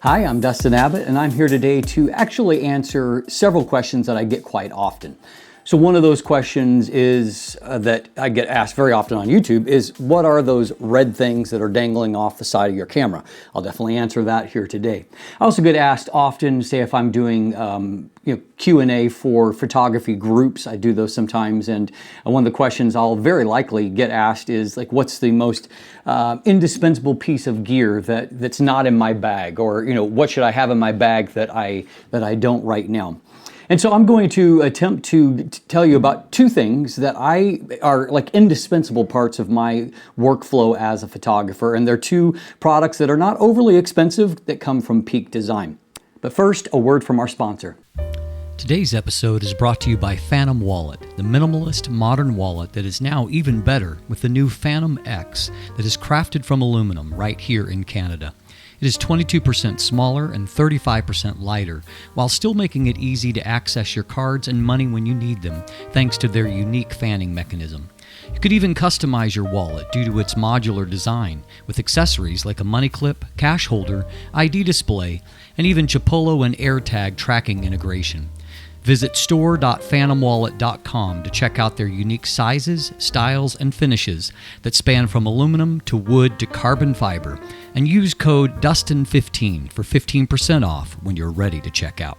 Hi, I'm Dustin Abbott, and I'm here today to actually answer several questions that I get quite often. So one of those questions is that I get asked very often on YouTube is, what are those red things that are dangling off the side of your camera? I'll definitely answer that here today. I also get asked often, say if I'm doing Q&A for photography groups, I do those sometimes, and one of the questions I'll very likely get asked is like, what's the most indispensable piece of gear that's not in my bag, or what should I have in my bag that I don't right now? And so I'm going to attempt to tell you about two things that are like indispensable parts of my workflow as a photographer. And they're two products that are not overly expensive that come from Peak Design. But first, a word from our sponsor. Today's episode is brought to you by Phantom Wallet, the minimalist modern wallet that is now even better with the new Phantom X that is crafted from aluminum right here in Canada. It is 22% smaller and 35% lighter, while still making it easy to access your cards and money when you need them, thanks to their unique fanning mechanism. You could even customize your wallet due to its modular design, with accessories like a money clip, cash holder, ID display, and even Chipolo and AirTag tracking integration. Visit store.phantomwallet.com to check out their unique sizes, styles, and finishes that span from aluminum to wood to carbon fiber, and use code DUSTIN15 for 15% off when you're ready to check out.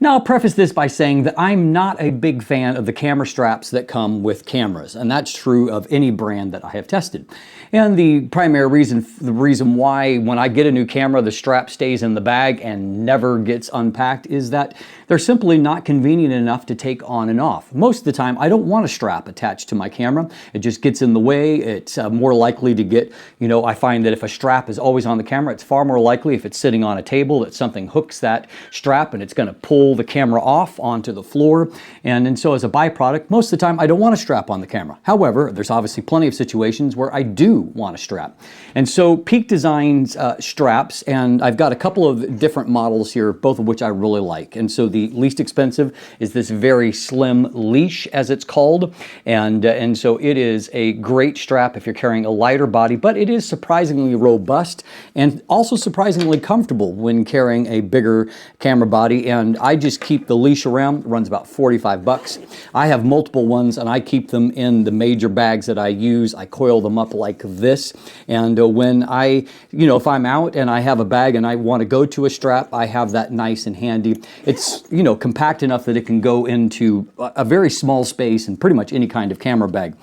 Now, I'll preface this by saying that I'm not a big fan of the camera straps that come with cameras, and that's true of any brand that I have tested. And the primary reason why when I get a new camera, the strap stays in the bag and never gets unpacked is that they're simply not convenient enough to take on and off. Most of the time, I don't want a strap attached to my camera. It just gets in the way. It's more likely to get, I find that if a strap is always on the camera, it's far more likely if it's sitting on a table that something hooks that strap and it's going to pull the camera off onto the floor. And so as a byproduct, most of the time, I don't want a strap on the camera. However, there's obviously plenty of situations where I do want a strap. And so Peak Design's straps, and I've got a couple of different models here, both of which I really like. And so the least expensive is this very slim Leash, as it's called. And so it is a great strap if you're carrying a lighter body, but it is surprisingly robust and also surprisingly comfortable when carrying a bigger camera body. And I just keep the Leash around. It runs about 45 bucks. I have multiple ones and I keep them in the major bags that I use. I coil them up like this. And when if I'm out and I have a bag and I want to go to a strap, I have that nice and handy. It's, compact enough that it can go into a very small space in pretty much any kind of camera bag.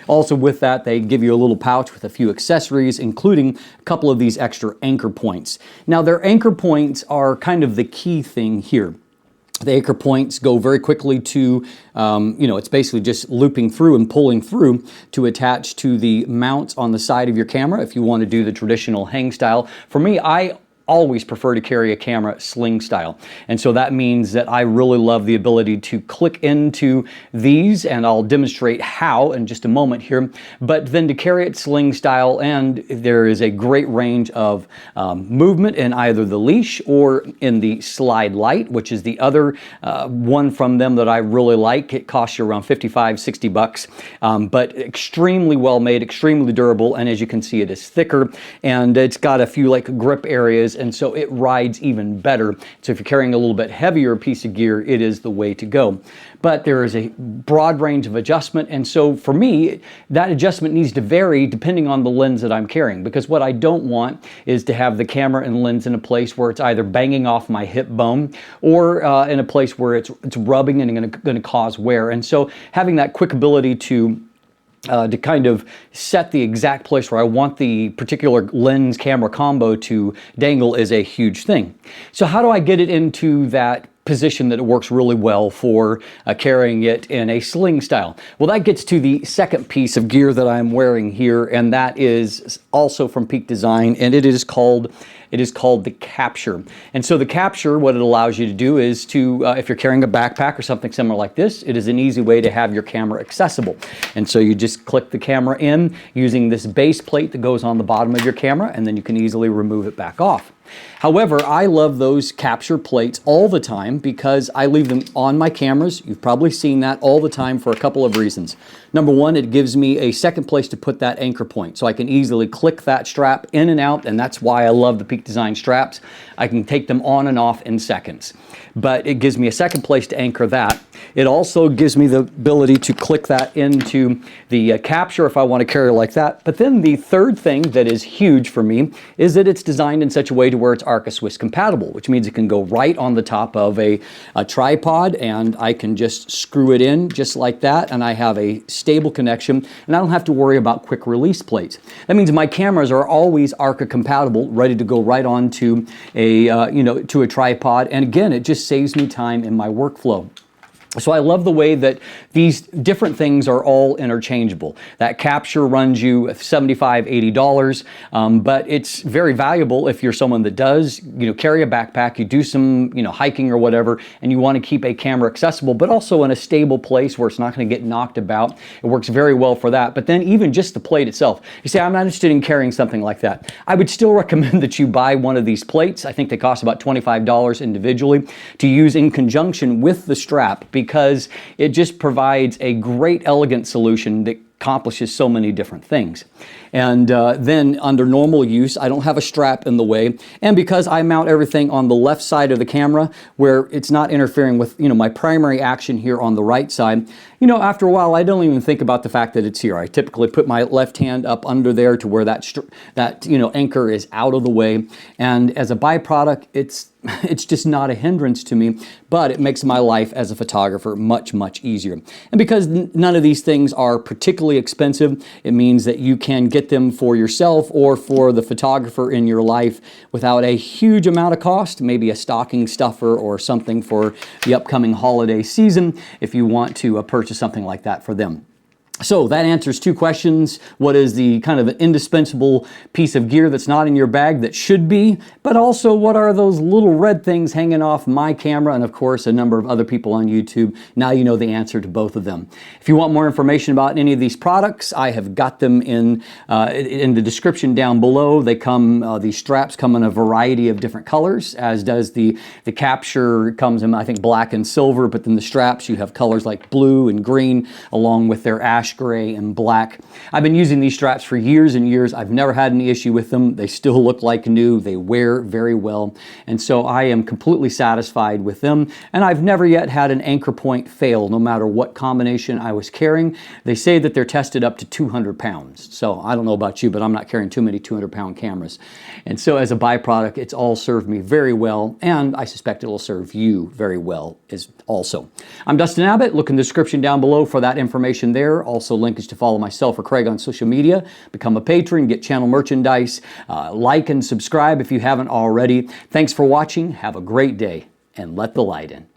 Also with that, they give you a little pouch with a few accessories, including a couple of these extra anchor points. Now, their anchor points are kind of the key thing here. The anchor points go very quickly to, it's basically just looping through and pulling through to attach to the mounts on the side of your camera if you want to do the traditional hang style. For me, I always prefer to carry a camera sling style. And so that means that I really love the ability to click into these, and I'll demonstrate how in just a moment here, but then to carry it sling style, and there is a great range of movement in either the Leash or in the Slide Lite, which is the other one from them that I really like. It costs you around 55, 60 bucks, but extremely well made, extremely durable, and as you can see, it is thicker, and it's got a few like grip areas, and so it rides even better. So if you're carrying a little bit heavier piece of gear, it is the way to go. But there is a broad range of adjustment, and so for me, that adjustment needs to vary depending on the lens that I'm carrying, because what I don't want is to have the camera and lens in a place where it's either banging off my hip bone or in a place where it's rubbing and going to cause wear. And so having that quick ability to kind of set the exact place where I want the particular lens camera combo to dangle is a huge thing. So how do I get it into that position that it works really well for carrying it in a sling style? Well, that gets to the second piece of gear that I'm wearing here, and that is also from Peak Design, and it is called the Capture. And so the Capture, what it allows you to do is to, if you're carrying a backpack or something similar like this, it is an easy way to have your camera accessible. And so you just click the camera in using this base plate that goes on the bottom of your camera, and then you can easily remove it back off. However, I love those capture plates all the time because I leave them on my cameras. You've probably seen that all the time for a couple of reasons. Number one, it gives me a second place to put that anchor point, so I can easily click that strap in and out, and that's why I love the Peak Design straps. I can take them on and off in seconds. But it gives me a second place to anchor that. It also gives me the ability to click that into the capture if I want to carry like that. But then the third thing that is huge for me is that it's designed in such a way to where it's Arca Swiss compatible, which means it can go right on the top of a tripod, and I can just screw it in just like that, and I have a stable connection, and I don't have to worry about quick release plates. That means my cameras are always Arca compatible, ready to go right onto a to a tripod, and again, it just saves me time in my workflow. So I love the way that these different things are all interchangeable. That capture runs you $75, $80, but it's very valuable if you're someone that does, carry a backpack, you do some, hiking or whatever, and you want to keep a camera accessible, but also in a stable place where it's not going to get knocked about. It works very well for that. But then even just the plate itself, you say, I'm not interested in carrying something like that. I would still recommend that you buy one of these plates. I think they cost about $25 individually to use in conjunction with the strap, because it just provides a great, elegant solution that accomplishes so many different things. And then under normal use, I don't have a strap in the way, and because I mount everything on the left side of the camera where it's not interfering with my primary action here on the right side, after a while I don't even think about the fact that it's here. I typically put my left hand up under there to where that anchor is out of the way, and as a byproduct, it's just not a hindrance to me, but it makes my life as a photographer much, much easier. And because none of these things are particularly expensive, it means that you can get them for yourself or for the photographer in your life without a huge amount of cost, maybe a stocking stuffer or something for the upcoming holiday season if you want to purchase something like that for them. So that answers two questions. What is the kind of indispensable piece of gear that's not in your bag that should be? But also, what are those little red things hanging off my camera? And of course, a number of other people on YouTube. Now you know the answer to both of them. If you want more information about any of these products, I have got them in the description down below. They come, these straps come in a variety of different colors, as does the capture comes in, I think, black and silver, but then the straps, you have colors like blue and green, along with their ash gray and black. I've been using these straps for years and years. I've never had any issue with them. They still look like new. They wear very well. And so I am completely satisfied with them. And I've never yet had an anchor point fail, no matter what combination I was carrying. They say that they're tested up to 200 pounds. So I don't know about you, but I'm not carrying too many 200-pound cameras. And so as a byproduct, it's all served me very well. And I suspect it'll serve you very well also. I'm Dustin Abbott. Look in the description down below for that information there. Also linkage to follow myself or Craig on social media, become a patron, get channel merchandise, like and subscribe if you haven't already. Thanks for watching. Have a great day, and let the light in.